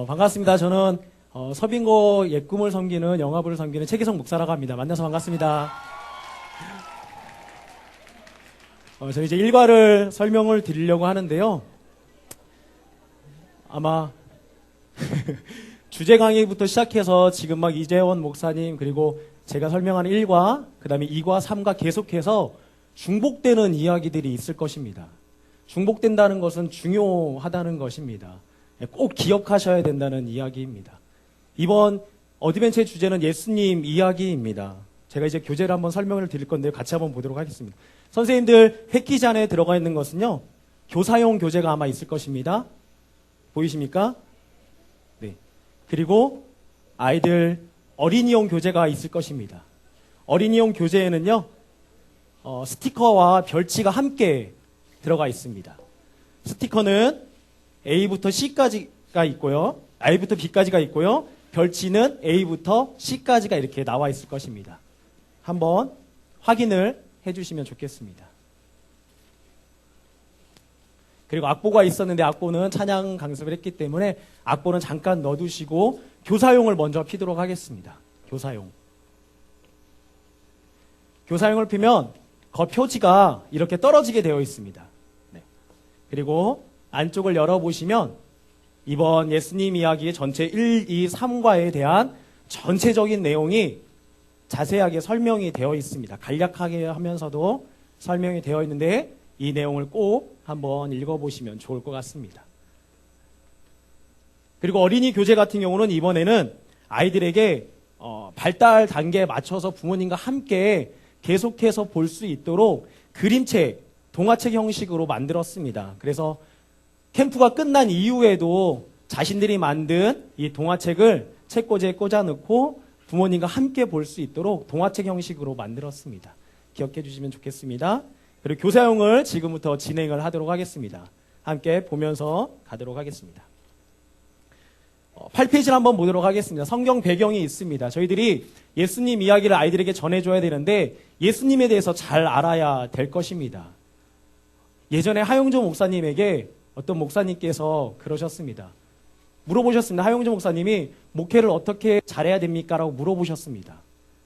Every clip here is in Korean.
반갑습니다. 저는 서빙고 옛꿈을 섬기는 영화부를 섬기는 최기성 목사라고 합니다. 만나서 반갑습니다. 저는 이제 일과를 설명을 드리려고 하는데요. 아마 주제 강의부터 시작해서 지금 막 이재원 목사님 그리고 제가 설명하는 1과 그 다음에 2과 3과 계속해서 중복되는 이야기들이 있을 것입니다. 중복된다는 것은 중요하다는 것입니다. 꼭 기억하셔야 된다는 이야기입니다. 이번 어드벤처의 주제는 예수님 이야기입니다. 제가 이제 교재를 한번 설명을 드릴 건데요. 같이 한번 보도록 하겠습니다. 선생님들 패키지 안에 들어가 있는 것은요. 교사용 교재가 아마 있을 것입니다. 보이십니까? 네. 그리고 아이들 어린이용 교재가 있을 것입니다. 어린이용 교재에는요. 스티커와 별치가 함께 들어가 있습니다. 스티커는 A부터 C까지가 있고요. A부터 B까지가 있고요. 별치는 A부터 C까지가 이렇게 나와 있을 것입니다. 한번 확인을 해주시면 좋겠습니다. 그리고 악보가 있었는데 악보는 찬양 강습을 했기 때문에 악보는 잠깐 넣어두시고 교사용을 먼저 피도록 하겠습니다. 교사용. 교사용을 피면 그 표지가 이렇게 떨어지게 되어 있습니다. 네. 그리고 안쪽을 열어보시면 이번 예수님 이야기의 전체 1, 2, 3과에 대한 전체적인 내용이 자세하게 설명이 되어 있습니다. 간략하게 하면서도 설명이 되어 있는데 이 내용을 꼭 한번 읽어보시면 좋을 것 같습니다. 그리고 어린이 교재 같은 경우는 이번에는 아이들에게 발달 단계에 맞춰서 부모님과 함께 계속해서 볼 수 있도록 그림책, 동화책 형식으로 만들었습니다. 그래서 캠프가 끝난 이후에도 자신들이 만든 이 동화책을 책꽂이에 꽂아놓고 부모님과 함께 볼 수 있도록 동화책 형식으로 만들었습니다. 기억해 주시면 좋겠습니다. 그리고 교사용을 지금부터 진행을 하도록 하겠습니다. 함께 보면서 가도록 하겠습니다. 8페이지를 한번 보도록 하겠습니다. 성경 배경이 있습니다. 저희들이 예수님 이야기를 아이들에게 전해줘야 되는데 예수님에 대해서 잘 알아야 될 것입니다. 예전에 하용조 목사님에게 어떤 목사님께서 그러셨습니다. 물어보셨습니다. 하용조 목사님이 목회를 어떻게 잘해야 됩니까? 라고 물어보셨습니다.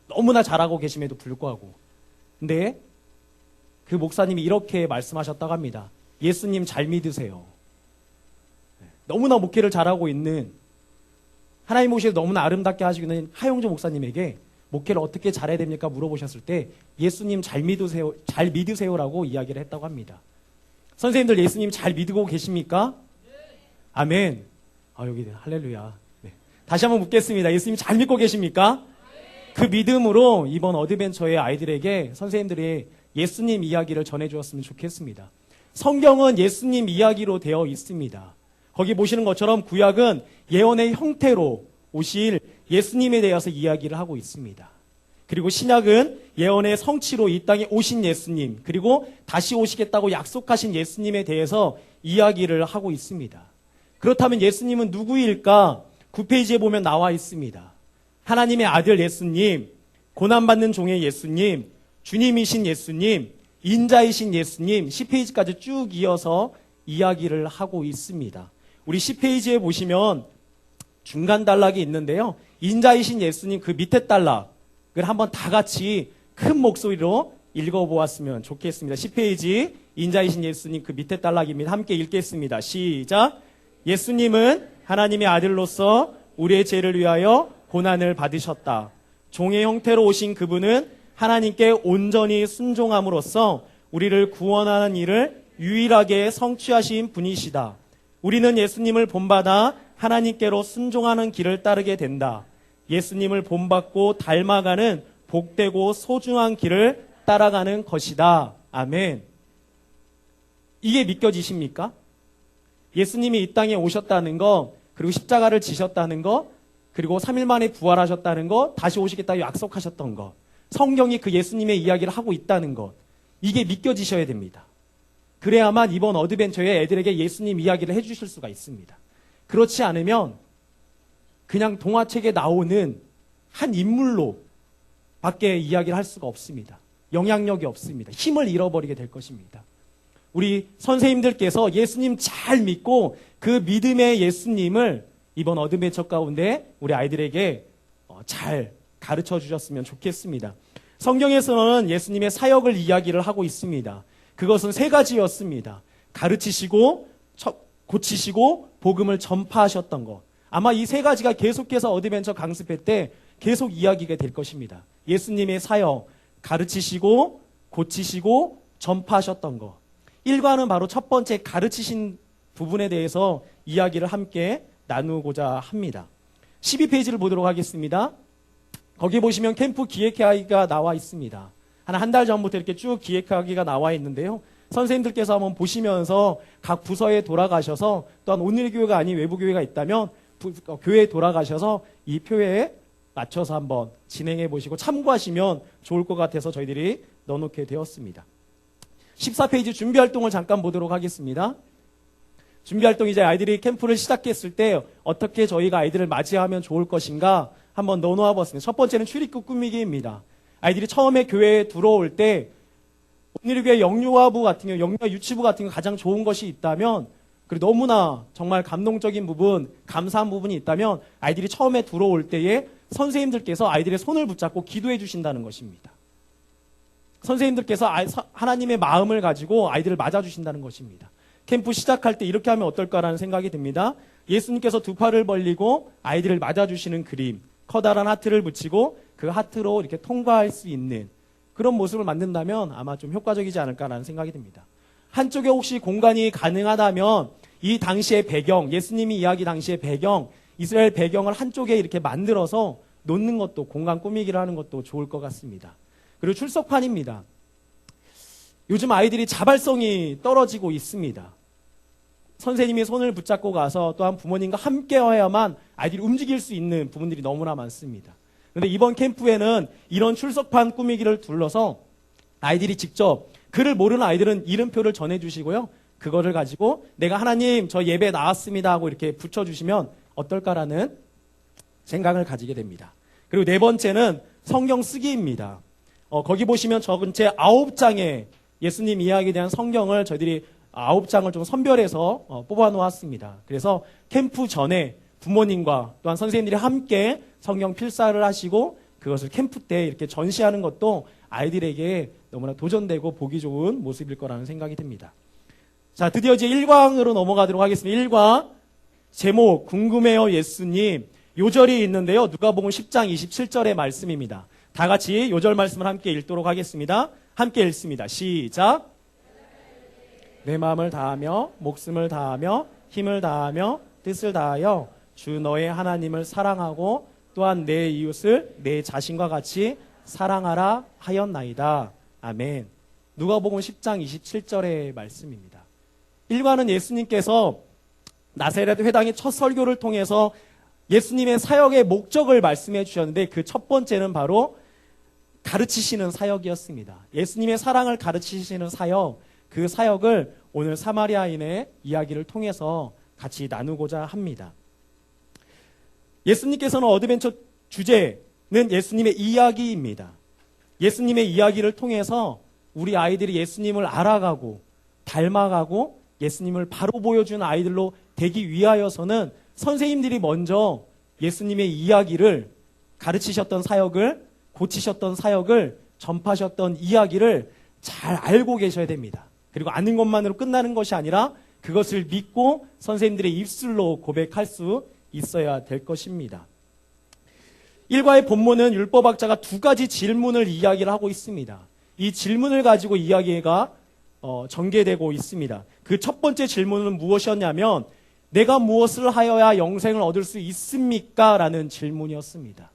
너무나 잘하고 계심에도 불구하고. 근데 그 목사님이 이렇게 말씀하셨다고 합니다. 예수님 잘 믿으세요. 너무나 목회를 잘하고 있는 하나님 모시를 너무나 아름답게 하시고 있는 하용조 목사님에게 목회를 어떻게 잘해야 됩니까? 물어보셨을 때 예수님 잘 믿으세요라고 이야기를 했다고 합니다. 선생님들 예수님 잘 믿고 계십니까? 아멘. 여기 할렐루야. 네. 다시 한번 묻겠습니다. 예수님 잘 믿고 계십니까? 그 믿음으로 이번 어드벤처의 아이들에게 선생님들이 예수님 이야기를 전해주었으면 좋겠습니다. 성경은 예수님 이야기로 되어 있습니다. 거기 보시는 것처럼 구약은 예언의 형태로 오실 예수님에 대해서 이야기를 하고 있습니다. 그리고 신약은 예언의 성취로 이 땅에 오신 예수님, 그리고 다시 오시겠다고 약속하신 예수님에 대해서 이야기를 하고 있습니다. 그렇다면 예수님은 누구일까? 9페이지에 보면 나와 있습니다. 하나님의 아들 예수님, 고난받는 종의 예수님, 주님이신 예수님, 인자이신 예수님, 10페이지까지 쭉 이어서 이야기를 하고 있습니다. 우리 10페이지에 보시면 중간 단락이 있는데요. 인자이신 예수님 그 밑에 단락을 한번 다 같이 큰 목소리로 읽어보았으면 좋겠습니다. 10페이지 인자이신 예수님 그 밑에 단락입니다. 함께 읽겠습니다. 시작. 예수님은 하나님의 아들로서 우리의 죄를 위하여 고난을 받으셨다. 종의 형태로 오신 그분은 하나님께 온전히 순종함으로써 우리를 구원하는 일을 유일하게 성취하신 분이시다. 우리는 예수님을 본받아 하나님께로 순종하는 길을 따르게 된다. 예수님을 본받고 닮아가는 복되고 소중한 길을 따라가는 것이다. 아멘. 이게 믿겨지십니까? 예수님이 이 땅에 오셨다는 거, 그리고 십자가를 지셨다는 거, 그리고 3일 만에 부활하셨다는 거, 다시 오시겠다고 약속하셨던 것, 성경이 그 예수님의 이야기를 하고 있다는 것, 이게 믿겨지셔야 됩니다. 그래야만 이번 어드벤처에 애들에게 예수님 이야기를 해주실 수가 있습니다. 그렇지 않으면 그냥 동화책에 나오는 한 인물로 밖에 이야기를 할 수가 없습니다. 영향력이 없습니다. 힘을 잃어버리게 될 것입니다. 우리 선생님들께서 예수님 잘 믿고 그 믿음의 예수님을 이번 어드벤처 가운데 우리 아이들에게 잘 가르쳐 주셨으면 좋겠습니다. 성경에서는 예수님의 사역을 이야기를 하고 있습니다. 그것은 세 가지였습니다. 가르치시고 고치시고 복음을 전파하셨던 것. 아마 이 세 가지가 계속해서 어드벤처 강습회 때 계속 이야기가 될 것입니다. 예수님의 사역, 가르치시고 고치시고 전파하셨던 것. 1과는 바로 첫 번째 가르치신 부분에 대해서 이야기를 함께 나누고자 합니다. 12페이지를 보도록 하겠습니다. 거기 보시면 캠프 기획하기가 나와 있습니다. 한 달 전부터 이렇게 쭉 기획하기가 나와 있는데요. 선생님들께서 한번 보시면서 각 부서에 돌아가셔서, 또한 오늘교회가 아닌 외부교회가 있다면 교회에 돌아가셔서 이 표에 맞춰서 한번 진행해 보시고 참고하시면 좋을 것 같아서 저희들이 넣어놓게 되었습니다. 14페이지 준비활동을 잠깐 보도록 하겠습니다. 준비활동, 이제 아이들이 캠프를 시작했을 때 어떻게 저희가 아이들을 맞이하면 좋을 것인가 한번 넣어놓아 봤습니다. 첫 번째는 출입국 꾸미기입니다. 아이들이 처음에 교회에 들어올 때 오늘교회 영유아부 같은 경우, 영유아 유치부 같은 경우 가장 좋은 것이 있다면, 그리고 너무나 정말 감동적인 부분, 감사한 부분이 있다면 아이들이 처음에 들어올 때에 선생님들께서 아이들의 손을 붙잡고 기도해 주신다는 것입니다. 선생님들께서 하나님의 마음을 가지고 아이들을 맞아주신다는 것입니다. 캠프 시작할 때 이렇게 하면 어떨까라는 생각이 듭니다. 예수님께서 두 팔을 벌리고 아이들을 맞아주시는 그림, 커다란 하트를 붙이고 그 하트로 이렇게 통과할 수 있는 그런 모습을 만든다면 아마 좀 효과적이지 않을까라는 생각이 듭니다. 한쪽에 혹시 공간이 가능하다면 이 당시의 배경, 예수님이 이야기 당시의 배경, 이스라엘 배경을 한쪽에 이렇게 만들어서 놓는 것도, 공간 꾸미기를 하는 것도 좋을 것 같습니다. 그리고 출석판입니다. 요즘 아이들이 자발성이 떨어지고 있습니다. 선생님이 손을 붙잡고 가서 또한 부모님과 함께 해야만 아이들이 움직일 수 있는 부분들이 너무나 많습니다. 그런데 이번 캠프에는 이런 출석판 꾸미기를 둘러서 아이들이 직접, 글을 모르는 아이들은 이름표를 전해주시고요. 그거를 가지고 내가 하나님 저 예배 나왔습니다 하고 이렇게 붙여주시면 어떨까라는 생각을 가지게 됩니다. 그리고 네 번째는 성경 쓰기입니다. 거기 보시면 적은 제 9장의 예수님 이야기에 대한 성경을 저희들이 9장을 좀 선별해서 뽑아 놓았습니다. 그래서 캠프 전에 부모님과 또한 선생님들이 함께 성경 필사를 하시고 그것을 캠프 때 이렇게 전시하는 것도 아이들에게 너무나 도전되고 보기 좋은 모습일 거라는 생각이 듭니다. 자, 드디어 이제 1강으로 넘어가도록 하겠습니다. 1강 제목 궁금해요 예수님. 요절이 있는데요. 누가복음 10장 27절의 말씀입니다. 다 같이 요절 말씀을 함께 읽도록 하겠습니다. 함께 읽습니다. 시작. 내 마음을 다하며 목숨을 다하며 힘을 다하며 뜻을 다하여 주 너의 하나님을 사랑하고 또한 내 이웃을 내 자신과 같이 사랑하라 하였나이다. 아멘. 누가복음 10장 27절의 말씀입니다. 1과는 예수님께서 나사렛 회당의 첫 설교를 통해서 예수님의 사역의 목적을 말씀해 주셨는데 그 첫 번째는 바로 가르치시는 사역이었습니다. 예수님의 사랑을 가르치시는 사역, 그 사역을 오늘 사마리아인의 이야기를 통해서 같이 나누고자 합니다. 예수님께서는 어드벤처 주제는 예수님의 이야기입니다. 예수님의 이야기를 통해서 우리 아이들이 예수님을 알아가고 닮아가고 예수님을 바로 보여주는 아이들로 되기 위하여서는 선생님들이 먼저 예수님의 이야기를 가르치셨던 사역을, 고치셨던 사역을, 전파하셨던 이야기를 잘 알고 계셔야 됩니다. 그리고 아는 것만으로 끝나는 것이 아니라 그것을 믿고 선생님들의 입술로 고백할 수 있어야 될 것입니다. 1과의 본문은 율법학자가 두 가지 질문을 이야기를 하고 있습니다. 이 질문을 가지고 이야기가 전개되고 있습니다. 그 첫 번째 질문은 무엇이었냐면 내가 무엇을 하여야 영생을 얻을 수 있습니까? 라는 질문이었습니다.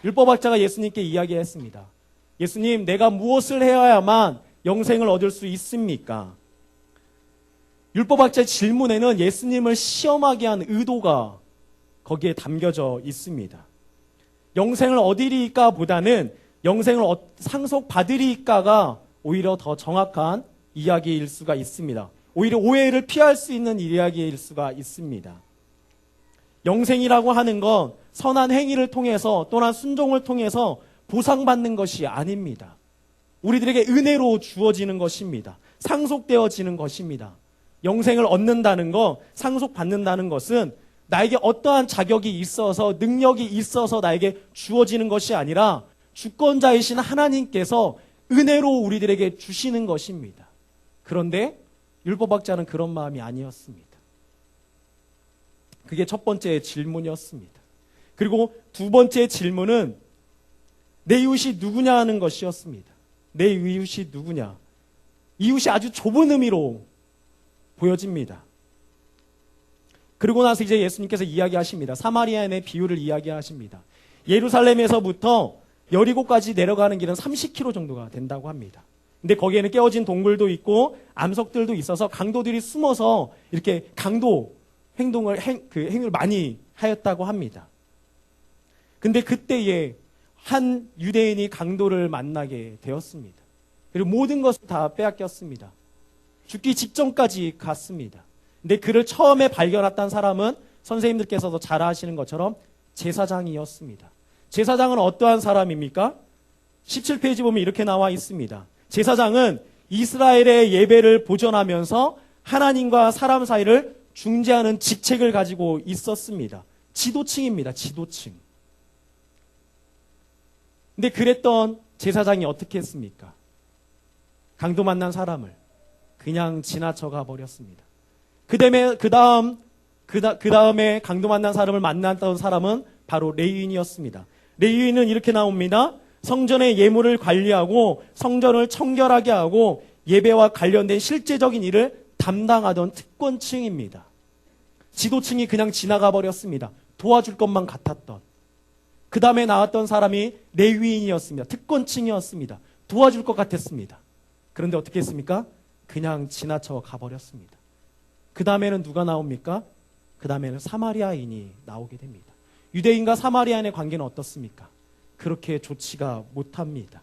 율법학자가 예수님께 이야기했습니다. 예수님, 내가 무엇을 해야만 영생을 얻을 수 있습니까? 율법학자의 질문에는 예수님을 시험하게 한 의도가 거기에 담겨져 있습니다. 영생을 얻으리까 보다는 영생을 상속받으리까가 오히려 더 정확한 이야기일 수가 있습니다. 오히려 오해를 피할 수 있는 이야기일 수가 있습니다. 영생이라고 하는 건 선한 행위를 통해서 또는 순종을 통해서 보상받는 것이 아닙니다. 우리들에게 은혜로 주어지는 것입니다. 상속되어지는 것입니다. 영생을 얻는다는 것, 상속받는다는 것은 나에게 어떠한 자격이 있어서 능력이 있어서 나에게 주어지는 것이 아니라 주권자이신 하나님께서 은혜로 우리들에게 주시는 것입니다. 그런데 율법학자는 그런 마음이 아니었습니다. 그게 첫 번째 질문이었습니다. 그리고 두 번째 질문은 내 이웃이 누구냐 하는 것이었습니다. 내 이웃이 누구냐. 이웃이 아주 좁은 의미로 보여집니다. 그러고 나서 이제 예수님께서 이야기하십니다. 사마리아인의 비유를 이야기하십니다. 예루살렘에서부터 여리고까지 내려가는 길은 30km 정도가 된다고 합니다. 근데 거기에는 깨어진 동굴도 있고 암석들도 있어서 강도들이 숨어서 이렇게 강도 행위를 많이 하였다고 합니다. 근데 그때에 한 유대인이 강도를 만나게 되었습니다. 그리고 모든 것을 다 빼앗겼습니다. 죽기 직전까지 갔습니다. 근데 그를 처음에 발견했던 사람은 선생님들께서도 잘 아시는 것처럼 제사장이었습니다. 제사장은 어떠한 사람입니까? 17페이지 보면 이렇게 나와 있습니다. 제사장은 이스라엘의 예배를 보존하면서 하나님과 사람 사이를 중재하는 직책을 가지고 있었습니다. 지도층입니다. 지도층. 근데 그랬던 제사장이 어떻게 했습니까? 강도 만난 사람을 그냥 지나쳐가 버렸습니다. 그 다음에 강도 만난 사람을 만났던 사람은 바로 레위인이었습니다. 레위인은 이렇게 나옵니다. 성전의 예물을 관리하고 성전을 청결하게 하고 예배와 관련된 실제적인 일을 담당하던 특권층입니다. 지도층이 그냥 지나가 버렸습니다. 도와줄 것만 같았던. 그 다음에 나왔던 사람이 레위인이었습니다. 특권층이었습니다. 도와줄 것 같았습니다. 그런데 어떻게 했습니까? 그냥 지나쳐 가버렸습니다. 그 다음에는 누가 나옵니까? 그 다음에는 사마리아인이 나오게 됩니다. 유대인과 사마리아인의 관계는 어떻습니까? 그렇게 좋지가 못합니다.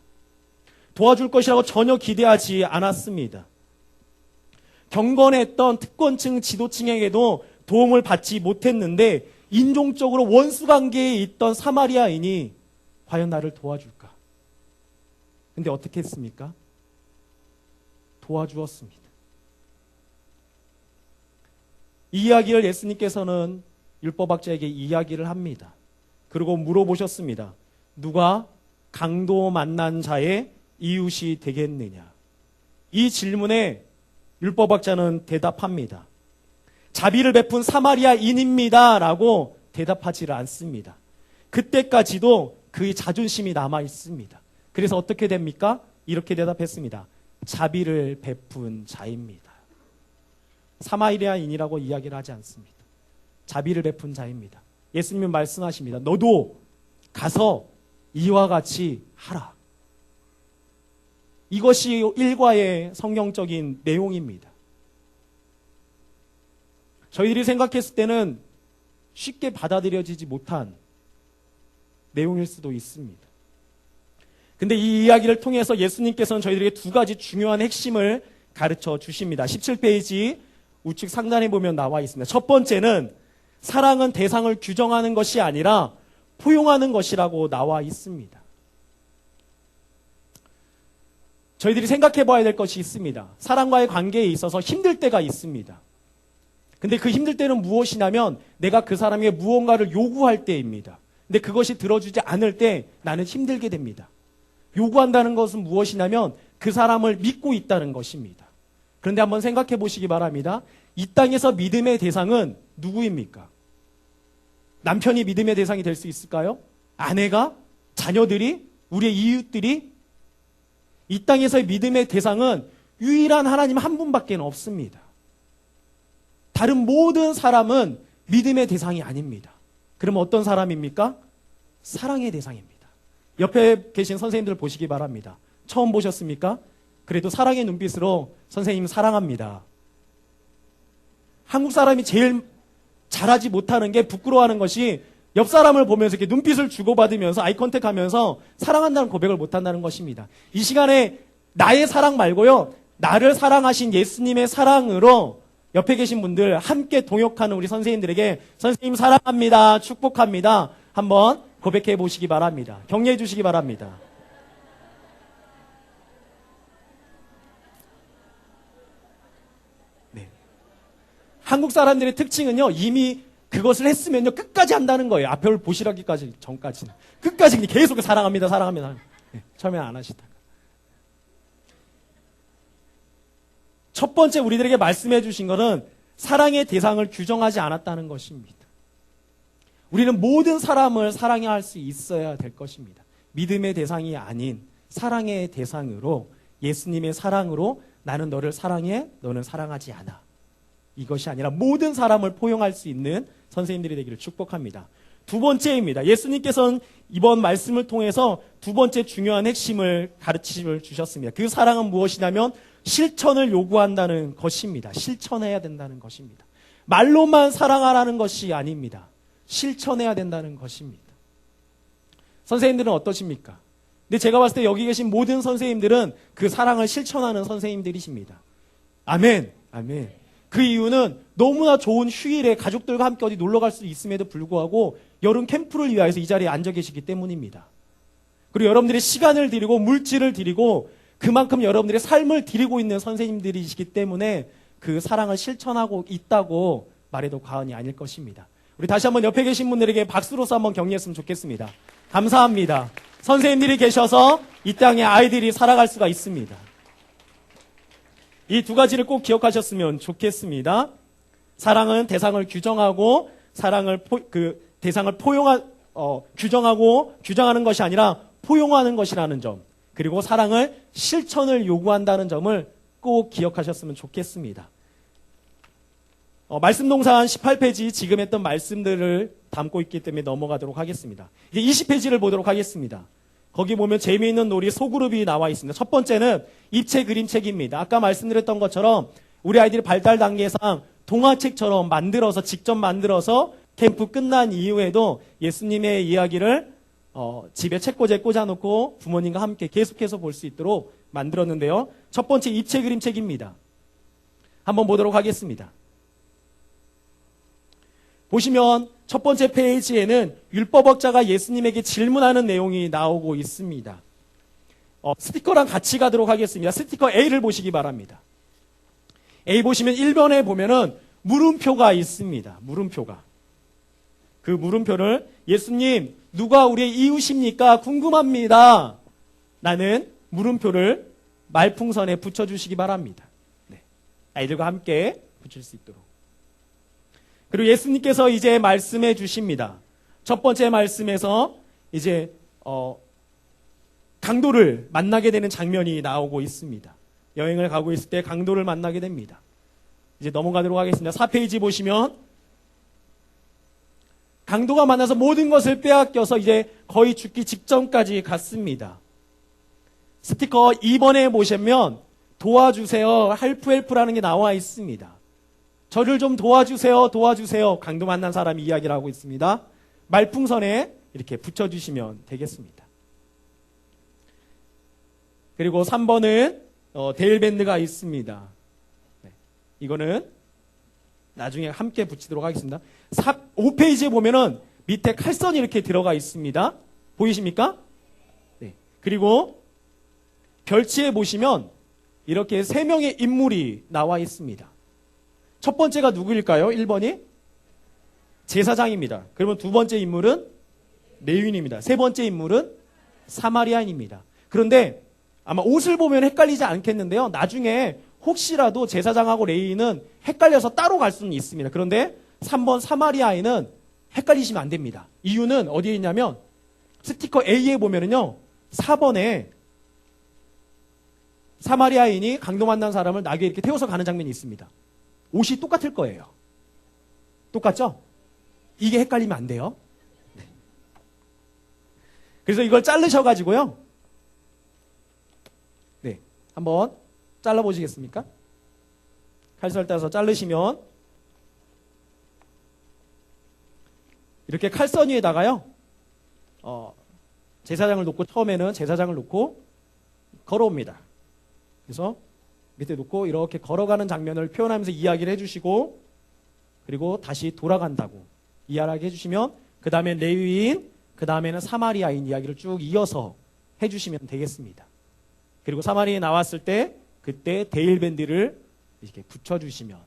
도와줄 것이라고 전혀 기대하지 않았습니다. 경건했던 특권층 지도층에게도 도움을 받지 못했는데 인종적으로 원수 관계에 있던 사마리아인이 과연 나를 도와줄까? 근데 어떻게 했습니까? 도와주었습니다. 이 이야기를 예수님께서는 율법학자에게 이야기를 합니다. 그리고 물어보셨습니다. 누가 강도 만난 자의 이웃이 되겠느냐? 이 질문에 율법학자는 대답합니다. 자비를 베푼 사마리아인입니다 라고 대답하지를 않습니다. 그때까지도 그의 자존심이 남아 있습니다. 그래서 어떻게 됩니까? 이렇게 대답했습니다. 자비를 베푼 자입니다. 사마리아인이라고 이야기를 하지 않습니다. 자비를 베푼 자입니다. 예수님은 말씀하십니다. 너도 가서 이와 같이 하라. 이것이 일과의 성경적인 내용입니다. 저희들이 생각했을 때는 쉽게 받아들여지지 못한 내용일 수도 있습니다. 근데 이 이야기를 통해서 예수님께서는 저희들에게 두 가지 중요한 핵심을 가르쳐 주십니다. 17페이지 우측 상단에 보면 나와 있습니다. 첫 번째는 사랑은 대상을 규정하는 것이 아니라 포용하는 것이라고 나와 있습니다. 저희들이 생각해 봐야 될 것이 있습니다. 사랑과의 관계에 있어서 힘들 때가 있습니다. 근데 그 힘들 때는 무엇이냐면 내가 그 사람에게 무언가를 요구할 때입니다. 근데 그것이 들어주지 않을 때 나는 힘들게 됩니다. 요구한다는 것은 무엇이냐면 그 사람을 믿고 있다는 것입니다. 그런데 한번 생각해 보시기 바랍니다. 이 땅에서 믿음의 대상은 누구입니까? 남편이 믿음의 대상이 될 수 있을까요? 아내가? 자녀들이? 우리의 이웃들이? 이 땅에서의 믿음의 대상은 유일한 하나님 한 분밖에 없습니다. 다른 모든 사람은 믿음의 대상이 아닙니다. 그럼 어떤 사람입니까? 사랑의 대상입니다. 옆에 계신 선생님들 보시기 바랍니다. 처음 보셨습니까? 그래도 사랑의 눈빛으로 선생님 사랑합니다. 한국 사람이 제일 잘하지 못하는 게 부끄러워하는 것이 옆 사람을 보면서 이렇게 눈빛을 주고받으면서 아이 컨택하면서 사랑한다는 고백을 못한다는 것입니다. 이 시간에 나의 사랑 말고요. 나를 사랑하신 예수님의 사랑으로 옆에 계신 분들 함께 동역하는 우리 선생님들에게 선생님 사랑합니다. 축복합니다. 한번 고백해 보시기 바랍니다. 격려해 주시기 바랍니다. 네. 한국 사람들의 특징은요. 이미 그것을 했으면요, 끝까지 한다는 거예요. 앞을 보시라기까지 전까지는. 끝까지 계속 사랑합니다, 사랑합니다. 네, 처음에는 안 하시다가. 첫 번째 우리들에게 말씀해 주신 것은 사랑의 대상을 규정하지 않았다는 것입니다. 우리는 모든 사람을 사랑해야 할 수 있어야 될 것입니다. 믿음의 대상이 아닌 사랑의 대상으로, 예수님의 사랑으로 나는 너를 사랑해, 너는 사랑하지 않아. 이것이 아니라 모든 사람을 포용할 수 있는 선생님들이 되기를 축복합니다. 두 번째입니다. 예수님께서는 이번 말씀을 통해서 두 번째 중요한 핵심을 가르침을 주셨습니다. 그 사랑은 무엇이냐면 실천을 요구한다는 것입니다. 실천해야 된다는 것입니다. 말로만 사랑하라는 것이 아닙니다. 실천해야 된다는 것입니다. 선생님들은 어떠십니까? 근데 제가 봤을 때 여기 계신 모든 선생님들은 그 사랑을 실천하는 선생님들이십니다. 아멘, 아멘. 그 이유는 너무나 좋은 휴일에 가족들과 함께 어디 놀러 갈 수 있음에도 불구하고 여름 캠프를 위하여서 이 자리에 앉아 계시기 때문입니다. 그리고 여러분들이 시간을 드리고 물질을 드리고 그만큼 여러분들의 삶을 드리고 있는 선생님들이시기 때문에 그 사랑을 실천하고 있다고 말해도 과언이 아닐 것입니다. 우리 다시 한번 옆에 계신 분들에게 박수로서 한번 격려했으면 좋겠습니다. 감사합니다. 선생님들이 계셔서 이 땅에 아이들이 살아갈 수가 있습니다. 이 두 가지를 꼭 기억하셨으면 좋겠습니다. 사랑은 대상을 규정하고 사랑을 대상을 규정하고 규정하는 것이 아니라 포용하는 것이라는 점, 그리고 사랑을 실천을 요구한다는 점을 꼭 기억하셨으면 좋겠습니다. 말씀 동산 18페이지 지금 했던 말씀들을 담고 있기 때문에 넘어가도록 하겠습니다. 이제 20페이지를 보도록 하겠습니다. 거기 보면 재미있는 놀이 소그룹이 나와 있습니다. 첫 번째는 입체 그림책입니다. 아까 말씀드렸던 것처럼 우리 아이들이 발달 단계상 동화책처럼 만들어서 직접 만들어서 캠프 끝난 이후에도 예수님의 이야기를 집에 책꽂이에 꽂아놓고 부모님과 함께 계속해서 볼 수 있도록 만들었는데요. 첫 번째 입체 그림책입니다. 한번 보도록 하겠습니다. 보시면 첫 번째 페이지에는 율법학자가 예수님에게 질문하는 내용이 나오고 있습니다. 스티커랑 같이 가도록 하겠습니다. 스티커 A를 보시기 바랍니다. A 보시면 1번에 보면은 물음표가 있습니다. 물음표가. 그 물음표를 예수님 누가 우리의 이웃입니까? 궁금합니다. 라는 물음표를 말풍선에 붙여주시기 바랍니다. 네. 아이들과 함께 붙일 수 있도록. 그리고 예수님께서 이제 말씀해 주십니다. 첫 번째 말씀에서 이제 강도를 만나게 되는 장면이 나오고 있습니다. 여행을 가고 있을 때 강도를 만나게 됩니다. 이제 넘어가도록 하겠습니다. 4페이지 보시면 강도가 만나서 모든 것을 빼앗겨서 이제 거의 죽기 직전까지 갔습니다. 스티커 2번에 보시면 도와주세요, 헬프라는 게 나와 있습니다. 저를 좀 도와주세요, 도와주세요. 강도 만난 사람이 이야기를 하고 있습니다. 말풍선에 이렇게 붙여주시면 되겠습니다. 그리고 3번은 데일밴드가 있습니다. 네. 이거는 나중에 함께 붙이도록 하겠습니다. 5페이지에 보면은 밑에 칼선이 이렇게 들어가 있습니다. 보이십니까? 네. 그리고 별치에 보시면 이렇게 3명의 인물이 나와 있습니다. 첫 번째가 누구일까요? 1번이 제사장입니다. 그러면 두 번째 인물은 레위인입니다. 세 번째 인물은 사마리아인입니다. 그런데 아마 옷을 보면 헷갈리지 않겠는데요. 나중에 혹시라도 제사장하고 레위인은 헷갈려서 따로 갈 수는 있습니다. 그런데 3번 사마리아인은 헷갈리시면 안 됩니다. 이유는 어디에 있냐면 스티커 A에 보면은요. 4번에 사마리아인이 강도 만난 사람을 나귀에 이렇게 태워서 가는 장면이 있습니다. 옷이 똑같을 거예요. 똑같죠? 이게 헷갈리면 안 돼요. 네. 그래서 이걸 자르셔가지고요. 네. 한번 잘라보시겠습니까? 칼을 따서 자르시면 이렇게 칼선 위에다가요. 제사장을 놓고 처음에는 제사장을 놓고 걸어옵니다. 그래서 밑에 놓고 이렇게 걸어가는 장면을 표현하면서 이야기를 해주시고 그리고 다시 돌아간다고 이야기하게 해주시면 그 다음에 레위인, 그 다음에는 사마리아인 이야기를 쭉 이어서 해주시면 되겠습니다. 그리고 사마리아에 나왔을 때 그때 데일밴드를 이렇게 붙여주시면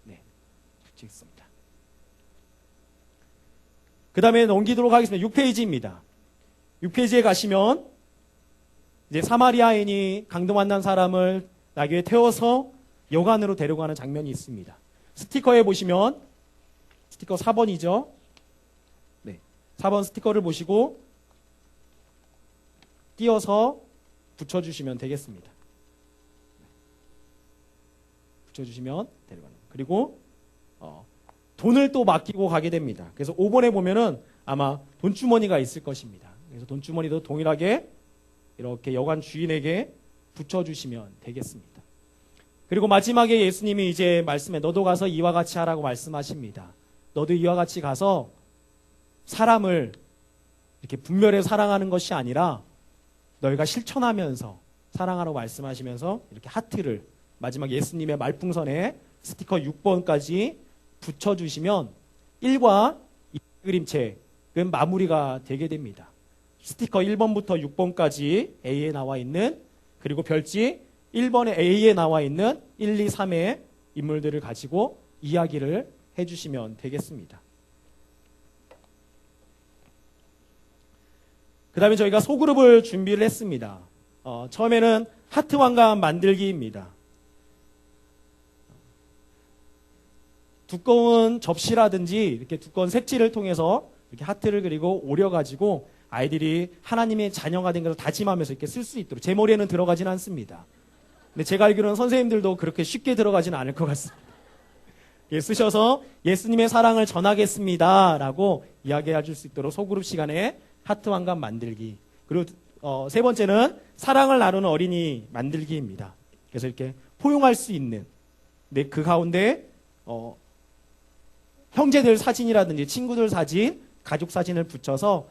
네, 붙이겠습니다. 그 다음에 넘기도록 하겠습니다. 6페이지입니다. 6페이지에 가시면 이제 사마리아인이 강도 만난 사람을 나귀에 태워서 여관으로 데려가는 장면이 있습니다. 스티커에 보시면 스티커 4번이죠. 네, 4번 스티커를 보시고 띄어서 붙여주시면 되겠습니다. 붙여주시면 데려가는. 그리고 돈을 또 맡기고 가게 됩니다. 그래서 5번에 보면은 아마 돈주머니가 있을 것입니다. 그래서 돈주머니도 동일하게 이렇게 여관 주인에게 붙여주시면 되겠습니다. 그리고 마지막에 예수님이 이제 말씀에 너도 가서 이와 같이 하라고 말씀하십니다. 너도 이와 같이 가서 사람을 이렇게 분별해 사랑하는 것이 아니라 너희가 실천하면서 사랑하라고 말씀하시면서 이렇게 하트를 마지막 예수님의 말풍선에 스티커 6번까지 붙여주시면 1과 2 그림책은 마무리가 되게 됩니다. 스티커 1번부터 6번까지 A에 나와 있는 그리고 별지 1번에 A에 나와 있는 1, 2, 3의 인물들을 가지고 이야기를 해주시면 되겠습니다. 그 다음에 저희가 소그룹을 준비를 했습니다. 처음에는 하트 왕관 만들기입니다. 두꺼운 접시라든지 이렇게 두꺼운 색지를 통해서 이렇게 하트를 그리고 오려가지고 아이들이 하나님의 자녀가 된 것을 다짐하면서 이렇게 쓸 수 있도록 제 머리에는 들어가진 않습니다. 근데 제가 알기로는 선생님들도 그렇게 쉽게 들어가지는 않을 것 같습니다. 예, 쓰셔서 예수님의 사랑을 전하겠습니다 라고 이야기해 줄 수 있도록 소그룹 시간에 하트 왕관 만들기. 그리고 세 번째는 사랑을 나누는 어린이 만들기입니다. 그래서 이렇게 포용할 수 있는 근데 그 가운데 형제들 사진이라든지 친구들 사진, 가족 사진을 붙여서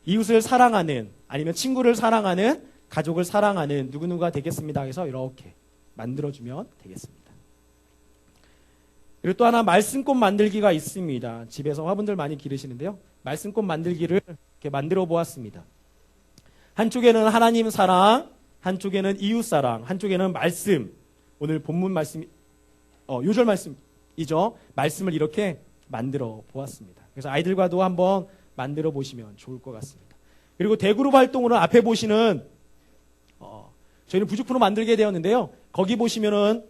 이웃을 사랑하는 아니면 친구를 사랑하는 가족을 사랑하는 누구누구가 되겠습니다 해서 이렇게 만들어주면 되겠습니다. 그리고 또 하나 말씀꽃 만들기가 있습니다. 집에서 화분들 많이 기르시는데요. 말씀꽃 만들기를 이렇게 만들어 보았습니다. 한쪽에는 하나님 사랑, 한쪽에는 이웃 사랑, 한쪽에는 말씀. 오늘 본문 말씀, 요절 말씀이죠. 말씀을 이렇게 만들어 보았습니다. 그래서 아이들과도 한번 만들어 보시면 좋을 것 같습니다. 그리고 대그룹 활동으로 앞에 보시는 저희는 부직포로 만들게 되었는데요. 거기 보시면은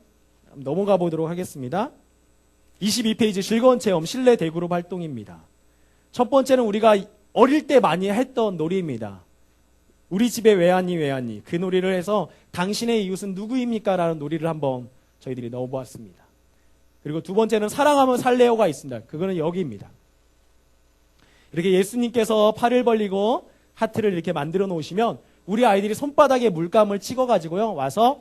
넘어가 보도록 하겠습니다. 22페이지 즐거운 체험 실내 대그룹 활동입니다. 첫 번째는 우리가 어릴 때 많이 했던 놀이입니다. 우리 집에 왜 왔니 왜 왔니 그 놀이를 해서 당신의 이웃은 누구입니까? 라는 놀이를 한번 저희들이 넣어보았습니다. 그리고 두 번째는 사랑하면 살래요가 있습니다. 그거는 여기입니다. 이렇게 예수님께서 팔을 벌리고 하트를 이렇게 만들어 놓으시면 우리 아이들이 손바닥에 물감을 찍어가지고요 와서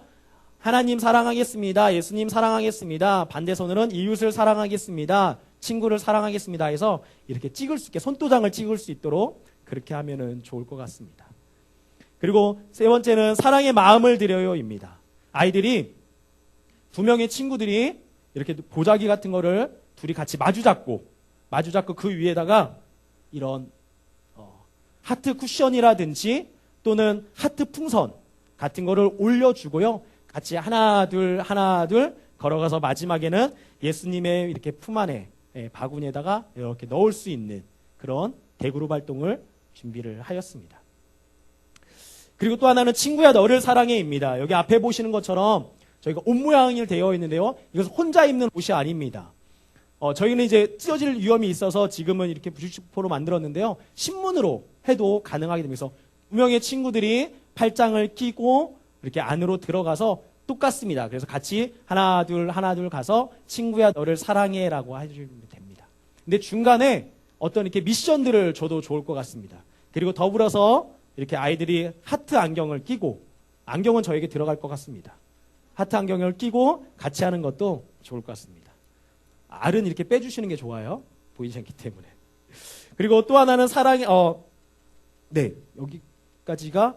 하나님 사랑하겠습니다. 예수님 사랑하겠습니다. 반대 손으로는 이웃을 사랑하겠습니다. 친구를 사랑하겠습니다 해서 이렇게 찍을 수 있게 손도장을 찍을 수 있도록 그렇게 하면은 좋을 것 같습니다. 그리고 세 번째는 사랑의 마음을 드려요입니다. 아이들이 두 명의 친구들이 이렇게 보자기 같은 거를 둘이 같이 마주 잡고 그 위에다가 이런 하트 쿠션이라든지 또는 하트 풍선 같은 거를 올려주고요. 같이 하나 둘 걸어가서 마지막에는 예수님의 이렇게 품 안에 바구니에다가 이렇게 넣을 수 있는 그런 대그룹 활동을 준비를 하였습니다. 그리고 또 하나는 친구야 너를 사랑해입니다. 여기 앞에 보시는 것처럼 저희가 옷 모양이 되어 있는데요. 이것은 혼자 입는 옷이 아닙니다. 저희는 이제 찢어질 위험이 있어서 지금은 이렇게 부직포로 만들었는데요. 신문으로 해도 가능하게 됩니다. 그래서 두 명의 친구들이 팔짱을 끼고 이렇게 안으로 들어가서 똑같습니다. 그래서 같이 하나 둘 가서 친구야 너를 사랑해라고 해주면 됩니다. 근데 중간에 어떤 이렇게 미션들을 줘도 좋을 것 같습니다. 그리고 더불어서 이렇게 아이들이 하트 안경을 끼고 안경은 저에게 들어갈 것 같습니다. 하트 안경을 끼고 같이 하는 것도 좋을 것 같습니다. 알은 이렇게 빼주시는 게 좋아요. 보이지 않기 때문에. 그리고 또 하나는 여기까지가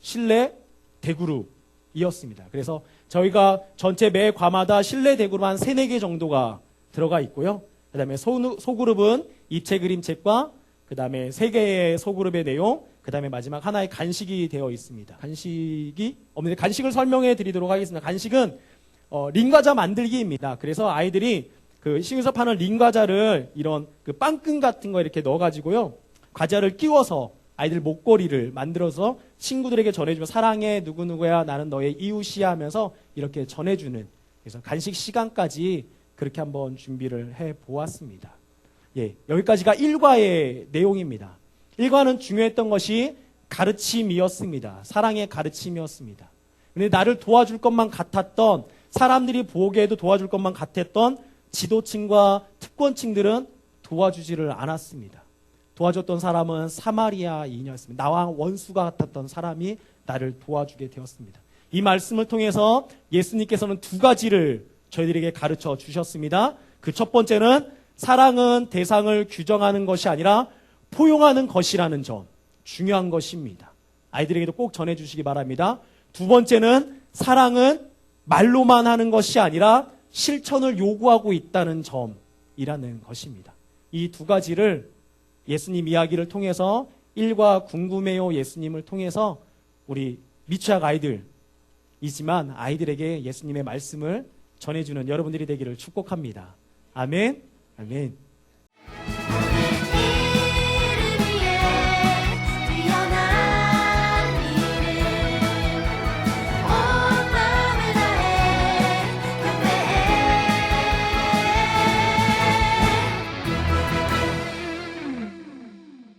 실내 대그룹이었습니다. 그래서 저희가 전체 매 과마다 실내 대그룹 한 3, 4개 정도가 들어가 있고요. 그 다음에 소그룹은 입체 그림책과 그 다음에 3개의 소그룹의 내용, 그 다음에 마지막 하나의 간식이 되어 있습니다. 간식이 없는데 간식을 설명해 드리도록 하겠습니다. 간식은 링과자 만들기입니다. 그래서 아이들이 그 시중에서 파는 린 과자를 이런 그 빵끈 같은 거 이렇게 넣어가지고요. 과자를 끼워서 아이들 목걸이를 만들어서 친구들에게 전해주면 사랑해 누구누구야 나는 너의 이웃이야 하면서 이렇게 전해주는 그래서 간식 시간까지 그렇게 한번 준비를 해 보았습니다. 예, 여기까지가 1과의 내용입니다. 1과는 중요했던 것이 가르침이었습니다. 사랑의 가르침이었습니다. 근데 나를 도와줄 것만 같았던 사람들이 보기에도 도와줄 것만 같았던 지도층과 특권층들은 도와주지를 않았습니다. 도와줬던 사람은 사마리아인이었습니다. 나와 원수가 같았던 사람이 나를 도와주게 되었습니다. 이 말씀을 통해서 예수님께서는 두 가지를 저희들에게 가르쳐 주셨습니다. 그 첫 번째는 사랑은 대상을 규정하는 것이 아니라 포용하는 것이라는 점, 중요한 것입니다. 아이들에게도 꼭 전해주시기 바랍니다. 두 번째는 사랑은 말로만 하는 것이 아니라 실천을 요구하고 있다는 점이라는 것입니다. 이 두 가지를 예수님 이야기를 통해서 1과 궁금해요 예수님을 통해서 우리 미취학 아이들이지만 아이들에게 예수님의 말씀을 전해주는 여러분들이 되기를 축복합니다. 아멘. 아멘.